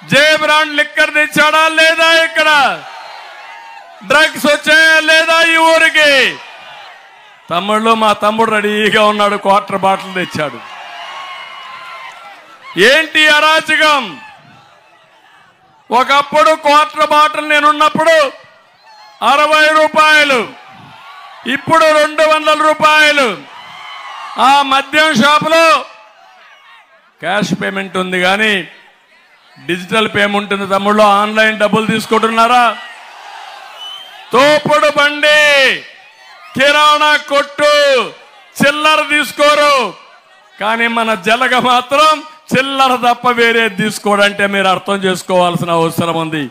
జే brand liquor తెచ్చాడా లేదా? ఇక్కడ drugs వచ్చాయా లేదా ఈ ఊరికి? తమ్ముళ్ళు, మా తమ్ముడు రెడీగా ఉన్నాడు, క్వార్టర్ బాటిల్ తెచ్చాడు. ఏంటి అరాచకం? ఒకప్పుడు క్వార్టర్ బాటిల్ నేనున్నప్పుడు 60 రూపాయలు, ఇప్పుడు 200 రూపాయలు. ఆ మద్యం షాపులో క్యాష్ పేమెంట్ ఉంది కానీ డిజిటల్ పేమెంట్ ఉంది. తమ్ముళ్ళు, ఆన్లైన్ డబ్బులు తీసుకుంటున్నారా? తోపుడు బండి, కిరాణా కొట్టు చిల్లర తీసుకోరు, కానీ మన జలగ మాత్రం చిల్లర తప్ప వేరే తీసుకోడంటే మీరు అర్థం చేసుకోవాల్సిన అవసరం ఉంది.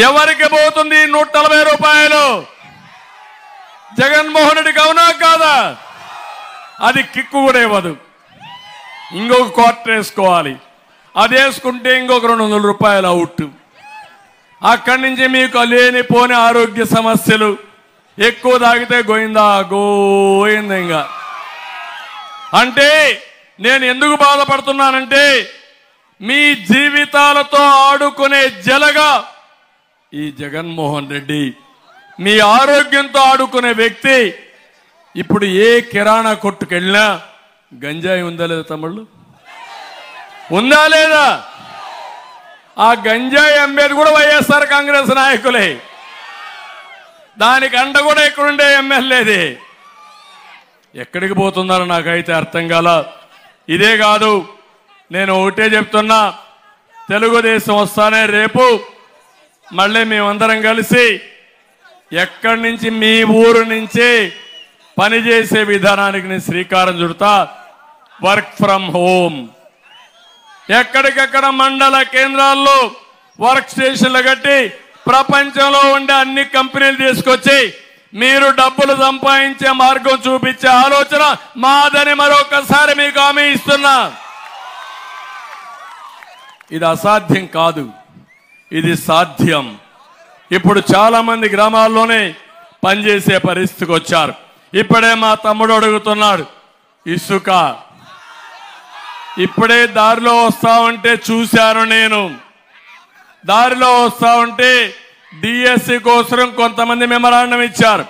ఎవరికి పోతుంది 140 రూపాయలు? జగన్మోహన్ రెడ్డికి అవునా కాదా? అది కిక్కు కూడా ఇవ్వదు. ఇంకొక క్వార్టర్ వేసుకోవాలి, అది వేసుకుంటే ఇంకొక 200 రూపాయలు అవుట్. అక్కడి నుంచి మీకు లేనిపోని ఆరోగ్య సమస్యలు, ఎక్కువ తాగితే గోయిందా గోయిందా. అంటే నేను ఎందుకు బాధపడుతున్నానంటే మీ జీవితాలతో ఆడుకునే జలగా ఈ జగన్మోహన్ రెడ్డి, మీ ఆరోగ్యంతో ఆడుకునే వ్యక్తి. ఇప్పుడు ఏ కిరాణా కొట్టుకెళ్ళినా గంజాయి ఉందా లేదా తమ్ముళ్ళు? ఉందా లేదా? ఆ గంజాయి అమ్మేది కూడా వైఎస్ఆర్ కాంగ్రెస్ నాయకులే. దానికి అండ కూడా ఎక్కడుండే ఎమ్మెల్యేది. ఎక్కడికి పోతున్నారో నాకైతే అర్థం కాల. ఇదే కాదు, నేను ఒకటే చెప్తున్నా, తెలుగుదేశం వస్తానే రేపు మళ్ళీ మేమందరం కలిసి ఎక్కడి నుంచి మీ ఊరు నుంచి పనిచేసే విధానానికి నేను శ్రీకారం చుడతా. వర్క్ ఫ్రమ్ హోమ్, ఎక్కడికెక్కడ మండల కేంద్రాల్లో వర్క్ స్టేషన్లు కట్టి ప్రపంచంలో ఉండే అన్ని కంపెనీలు తీసుకొచ్చి మీరు డబ్బులు సంపాదించే మార్గం చూపించే ఆలోచన మాదని మరొకసారి మీకు హామీ ఇస్తున్నా. ఇది అసాధ్యం కాదు, ఇది సాధ్యం. ఇప్పుడు చాలా మంది గ్రామాల్లోనే పనిచేసే పరిస్థితికి వచ్చారు. ఇప్పుడే మా తమ్ముడు అడుగుతున్నాడు, ఇసుక ఇప్పుడే దారిలో వస్తా ఉంటే చూశాను. నేను దారిలో వస్తా ఉంటే డిఎస్సి కోసం కొంతమంది మెమరాండం ఇచ్చారు.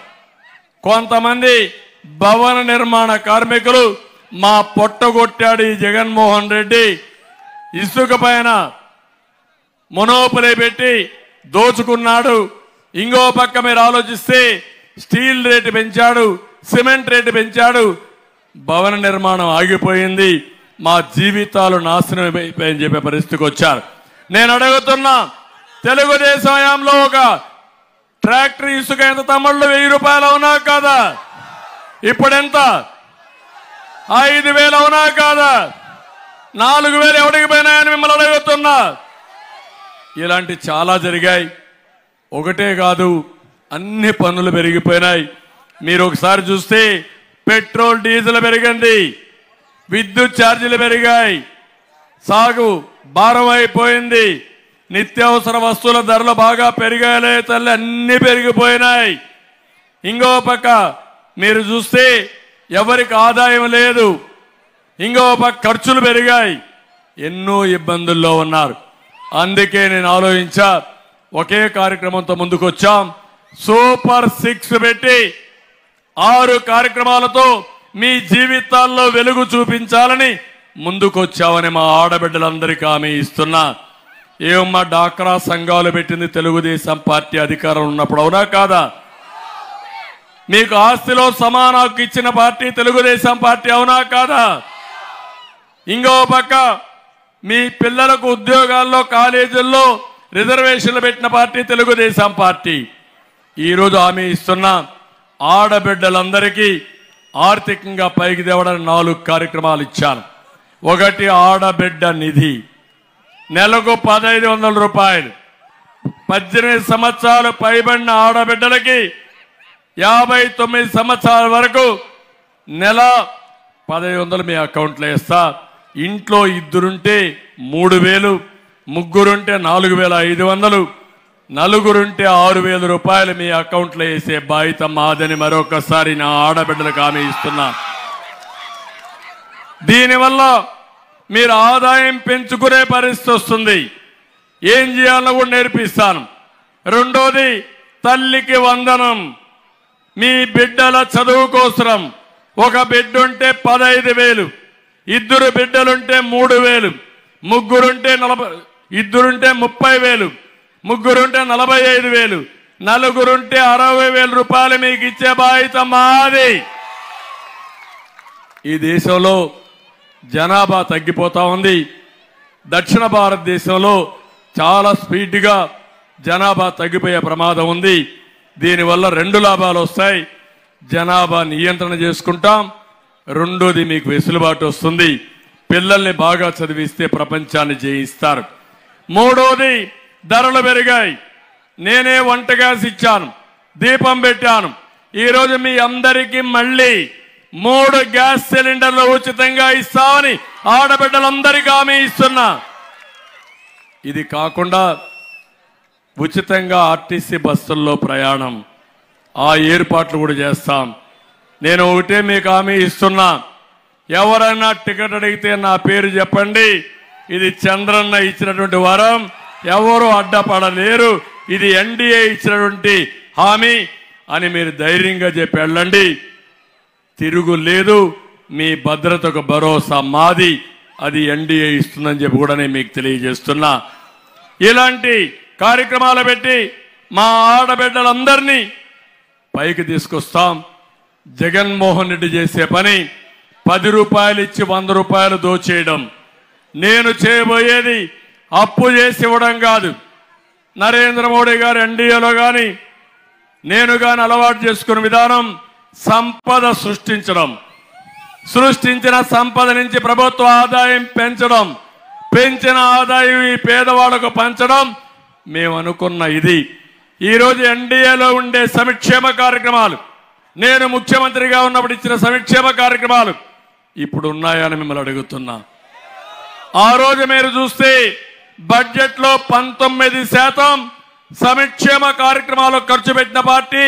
కొంతమంది భవన నిర్మాణ కార్మికులు మా పొట్టగొట్టాడు ఈ జగన్మోహన్ రెడ్డి, ఇసుక పైన మొనోపలి పెట్టి దోచుకున్నాడు. ఇంకో పక్క మీరు ఆలోచిస్తే స్టీల్ రేటు పెంచాడు, సిమెంట్ రేటు పెంచాడు, భవన నిర్మాణం ఆగిపోయింది, మా జీవితాలు నాశనం అయిపోయాయని చెప్పే పరిస్థితికి వచ్చారు. నేను అడుగుతున్నా, తెలుగుదేశం హయాంలో ఒక ట్రాక్టర్ ఇసుక ఎంత తమ్ముళ్ళు? 1000 రూపాయలు అవునా కాదా? ఇప్పుడెంత? 5000 అవునా కాదా? 4000 ఎవడికి పోయినాయని మిమ్మల్ని అడుగుతున్నా. ఇలాంటి చాలా జరిగాయి. ఒకటే కాదు, అన్ని పన్నులు పెరిగిపోయినాయి. మీరు ఒకసారి చూస్తే పెట్రోల్ డీజిల్ పెరిగింది, విద్యుత్ ఛార్జీలు పెరిగాయి, సాగు భారం అయిపోయింది, నిత్యావసర వస్తువుల ధరలు బాగా పెరిగాయలే తల్లి, అన్ని పెరిగిపోయినాయి. ఇంకో పక్క మీరు చూస్తే ఎవరికి ఆదాయం లేదు, ఇంకో పక్క ఖర్చులు పెరిగాయి, ఎన్నో ఇబ్బందుల్లో ఉన్నారు. అందుకే నేను ఆలోచించా, ఒకే కార్యక్రమంతో ముందుకు వచ్చాం. సూపర్ 6 పెట్టి 6 కార్యక్రమాలతో మీ జీవితాల్లో వెలుగు చూపించాలని ముందుకొచ్చామని మా ఆడబిడ్డలందరికీ హామీ ఇస్తున్నా. ఏమమ్మా, డాక్రా సంఘాలు పెట్టింది తెలుగుదేశం పార్టీ అధికారం ఉన్నప్పుడు, అవునా కాదా? మీకు ఆస్తిలో సమాన హక్కు ఇచ్చిన పార్టీ తెలుగుదేశం పార్టీ, అవునా కాదా? ఇంకో పక్క మీ పిల్లలకు ఉద్యోగాల్లో కాలేజీల్లో రిజర్వేషన్లు పెట్టిన పార్టీ తెలుగుదేశం పార్టీ. ఈరోజు హామీ ఇస్తున్నా, ఆడబిడ్డలందరికీ ఆర్థికంగా పైకి తేవడానికి 4 కార్యక్రమాలు ఇచ్చాను. ఒకటి ఆడబిడ్డ నిధి, నెలకు 1500 రూపాయలు. 18 సంవత్సరాలు పైబడిన ఆడబిడ్డలకి 59 సంవత్సరాల వరకు నెల 1500 మీ అకౌంట్లో వేస్తా. ఇంట్లో 2 3000, 3 4500, 4 6000 రూపాయలు మీ అకౌంట్లో వేసే బాధ్యత మాదని మరొకసారి నా ఆడబిడ్డలకు హామీ ఇస్తున్నా. దీనివల్ల మీరు ఆదాయం పెంచుకునే పరిస్థితి వస్తుంది. ఏం చేయాలో కూడా నేర్పిస్తాను. రెండోది తల్లికి వందనం. మీ బిడ్డల చదువు కోసం ఒక బిడ్డ ఉంటే 15,000, ఇద్దరు బిడ్డలుంటే 3,000, ముగ్గురుంటే 30,000, ముగ్గురుంటే 45,000, నలుగురుంటే 60,000 రూపాయలు మీకు ఇచ్చే బాధ్యత మాది. ఈ దేశంలో జనాభా తగ్గిపోతా ఉంది. దక్షిణ భారతదేశంలో చాలా స్పీడ్గా జనాభా తగ్గిపోయే ప్రమాదం ఉంది. దీనివల్ల 2 లాభాలు వస్తాయి. జనాభా నియంత్రణ చేసుకుంటాం. రెండోది మీకు వెసులుబాటు వస్తుంది. పిల్లల్ని బాగా చదివిస్తే ప్రపంచాన్ని జయిస్తారు. మూడోది ధరలు పెరిగాయి. నేనే వంట గ్యాస్ ఇచ్చాను, దీపం పెట్టాను. ఈరోజు మీ అందరికీ మళ్ళీ 3 గ్యాస్ సిలిండర్లు ఉచితంగా ఇస్తామని ఆడబిడ్డలందరికీ హామీ ఇస్తున్నా. ఇది కాకుండా ఉచితంగా ఆర్టీసీ బస్సుల్లో ప్రయాణం, ఆ ఏర్పాట్లు కూడా చేస్తాం. నేను ఒకటే మీకు హామీ ఇస్తున్నా, ఎవరైనా టికెట్ అడిగితే నా పేరు చెప్పండి. ఇది చంద్రన్న ఇచ్చినటువంటి వరం, ఎవరు అడ్డపడలేరు. ఇది ఎన్డీఏ ఇచ్చినటువంటి హామీ అని మీరు ధైర్యంగా చెప్పి వెళ్ళండి. తిరుగు లేదు. మీ భద్రతకు భరోసా మాది. అది ఎన్డీఏ ఇస్తుందని చెప్పి కూడా నేను మీకు తెలియజేస్తున్నా. ఇలాంటి కార్యక్రమాలు పెట్టి మా ఆడబిడ్డలందరినీ పైకి తీసుకొస్తాం. జగన్మోహన్ రెడ్డి చేసే పని 10 రూపాయలు ఇచ్చి 100 రూపాయలు దోచేయడం. నేను చేయబోయేది అప్పు చేసి ఇవ్వడం కాదు. నరేంద్ర మోడీ గారు ఎన్డీఏలో కానీ నేను కానీ అలవాటు చేసుకున్న విధానం సంపద సృష్టించడం. సృష్టించిన సంపద నుంచి ప్రభుత్వ ఆదాయం పెంచడం, పెంచిన ఆదాయం ఈ పేదవాళ్లకు పంచడం మేము అనుకున్న ఇది. ఈరోజు ఎన్డీఏలో ఉండే సంక్షేమ కార్యక్రమాలు, నేను ముఖ్యమంత్రిగా ఉన్నప్పుడు ఇచ్చిన సంక్షేమ కార్యక్రమాలు ఇప్పుడు ఉన్నాయని మిమ్మల్ని అడుగుతున్నా. ఆ రోజు మీరు చూస్తే బడ్జెట్లో 19% సంక్షేమ కార్యక్రమాలు ఖర్చు పెట్టిన పార్టీ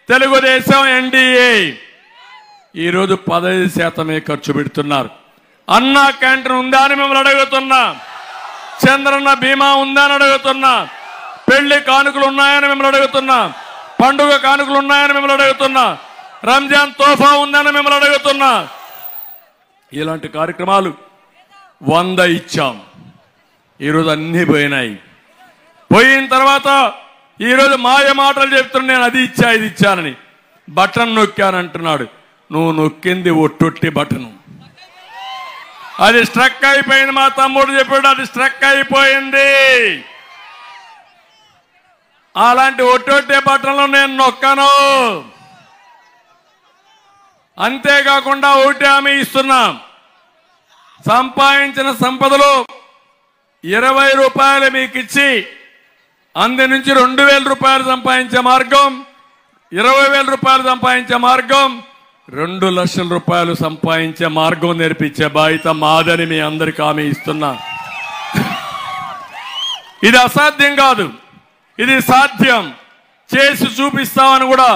తెలుగుదేశం, ఎన్డీఏ. ఈరోజు 15% ఖర్చు పెడుతున్నారు. అన్నా క్యాంటీన్ ఉందా అని మిమ్మల్ని అడుగుతున్నా. చంద్రన్న బీమా ఉందా అని అడుగుతున్నా. పెళ్లి కానుకలు ఉన్నాయని మిమ్మల్ని అడుగుతున్నా. పండుగ కానుకలు ఉన్నాయని మిమ్మల్ని అడుగుతున్నా. రంజాన్ తోఫా ఉందని మిమ్మల్ని అడుగుతున్నా. ఇలాంటి కార్యక్రమాలు 100 ఇచ్చాం. ఈరోజు అన్నీ పోయినాయి. పోయిన తర్వాత ఈరోజు మాయ మాటలు చెప్తున్నా, నేను అది ఇచ్చా ఇది ఇచ్చానని. బటన్ నొక్కానంటున్నాడు. నువ్వు నొక్కింది ఒట్టొట్టి బటను, అది స్ట్రక్ అయిపోయింది. మా తమ్ముడు చెప్పాడు అది స్ట్రక్ అయిపోయింది. అలాంటి ఒట్టొట్టే బటన్లు నేను నొక్కను. అంతేకాకుండా ఒకటి హామీ ఇస్తున్నా, సంపాదించిన సంపదలో 20 రూపాయలు మీకు ఇచ్చి అందు నుంచి 2,000 రూపాయలు సంపాదించే మార్గం, 20,000 రూపాయలు సంపాదించే మార్గం, 2 లక్షల రూపాయలు సంపాదించే మార్గం నేర్పించే బాధ్యత మాదని మీ అందరికీ హామీ ఇస్తున్నా. ఇది అసాధ్యం కాదు, ఇది సాధ్యం. చేసి చూపిస్తామని కూడా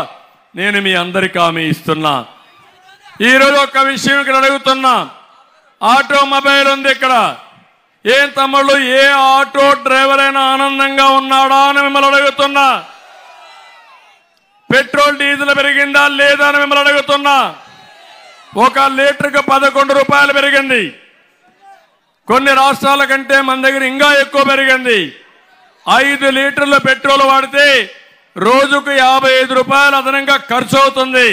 నేను మీ అందరికీ హామీ ఇస్తున్నా. ఈరోజు ఒక విషయం ఇక్కడ అడుగుతున్నా. ఆటోమొబైల్ ఉంది ఇక్కడ. ఏం తమ్ముళ్ళు, ఏ ఆటో డ్రైవర్ అయినా ఆనందంగా ఉన్నాడా అని మిమ్మల్ని అడుగుతున్నా. పెట్రోల్ డీజిల్ పెరిగిందా లేదా అని మిమ్మల్ని అడుగుతున్నా. 1 లీటర్కి 11 రూపాయలు పెరిగింది. కొన్ని రాష్ట్రాల కంటే మన దగ్గర ఇంకా ఎక్కువ పెరిగింది. 5 లీటర్ల పెట్రోల్ వాడితే రోజుకు 55 రూపాయలు అదనంగా ఖర్చు అవుతుంది.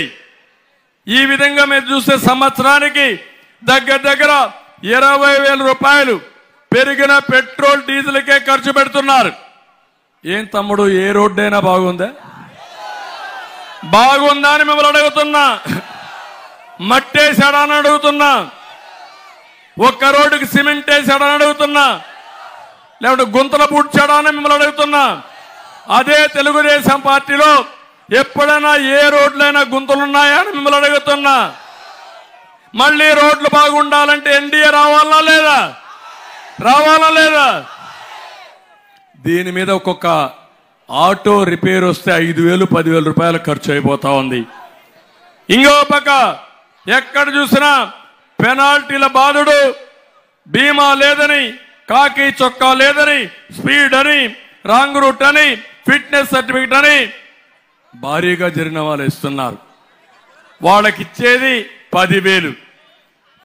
ఈ విధంగా మీరు చూస్తే సంవత్సరానికి దగ్గర 20,000 రూపాయలు పెరిగిన పెట్రోల్ డీజిల్కే ఖర్చు పెడుతున్నారు. ఏం తమ్ముడు, ఏ రోడ్డైనా బాగుందా? బాగుందా అని మిమ్మల్ని అడుగుతున్నా. మట్టేసాడా అని అడుగుతున్నా. 1 రోడ్డుకి సిమెంట్ వేసాడా అని అడుగుతున్నా. లేకపోతే గుంతలు పూడ్చాడా అని మిమ్మల్ని అడుగుతున్నా. అదే తెలుగుదేశం పార్టీలో ఎప్పుడైనా ఏ రోడ్లైనా గుంతలున్నాయా అని మిమ్మల్ని అడుగుతున్నా. మళ్ళీ రోడ్లు బాగుండాలంటే ఎన్డీఏ రావాలా లేదా? రావాలా లేదా? దీని మీద ఒక్కొక్క ఆటో రిపేర్ వస్తే 5,000, 10,000 రూపాయలు ఖర్చు అయిపోతా ఉంది. ఇంకో పక్క ఎక్కడ చూసినా పెనాల్టీల బాధుడు, బీమా లేదని కాకి చొక్కా లేదని, స్పీడ్ అని, రాంగ్ రూట్ అని, ఫిట్నెస్ సర్టిఫికెట్ అని భారీగా జరిమానాలు ఇస్తున్నారు. వాళ్ళకి ఇచ్చేది 10,000.